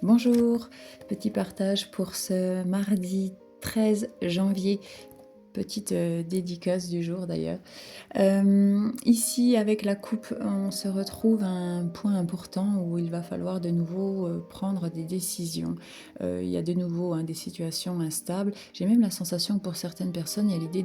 Bonjour, petit partage pour ce mardi 13 janvier. Petite dédicace du jour d'ailleurs. Ici, avec la coupe, on se retrouve à un point important où il va falloir de nouveau prendre des décisions. Il y a de nouveau des situations instables. J'ai même la sensation que pour certaines personnes, il y a l'idée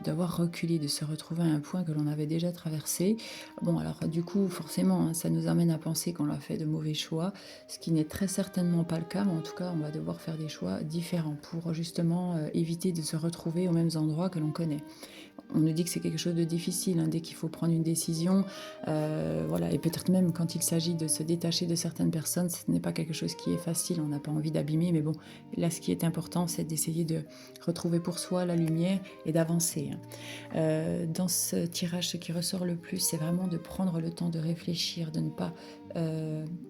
d'avoir reculé, de se retrouver à un point que l'on avait déjà traversé. Bon, alors du coup, forcément, ça nous amène à penser qu'on a fait de mauvais choix, ce qui n'est très certainement pas le cas, mais en tout cas, on va devoir faire des choix différents pour justement éviter de se retrouver aux mêmes endroits que l'on connaît. On nous dit que c'est quelque chose de difficile, dès qu'il faut prendre une décision, voilà, et peut-être même quand il s'agit de se détacher de certaines personnes, ce n'est pas quelque chose qui est facile, on n'a pas envie d'abîmer, mais bon, là, ce qui est important, c'est d'essayer de retrouver pour soi la lumière et d'avancer. Dans ce tirage, ce qui ressort le plus, c'est vraiment de prendre le temps de réfléchir, de ne pas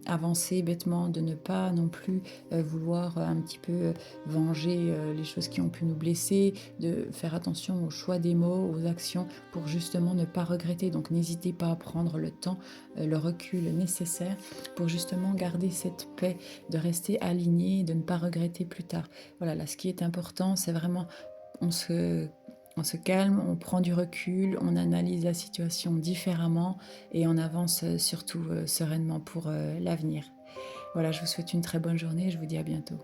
avancer bêtement, de ne pas non plus vouloir un petit peu venger les choses qui ont pu nous blesser, de faire attention aux choix des mots, aux actions, pour justement ne pas regretter. Donc n'hésitez pas à prendre le temps, le recul nécessaire pour justement garder cette paix, de rester aligné, de ne pas regretter plus tard. Voilà, là, ce qui est important, c'est vraiment, on se, on se calme, on prend du recul, on analyse la situation différemment et on avance surtout sereinement pour l'avenir. Voilà, je vous souhaite une très bonne journée et je vous dis à bientôt.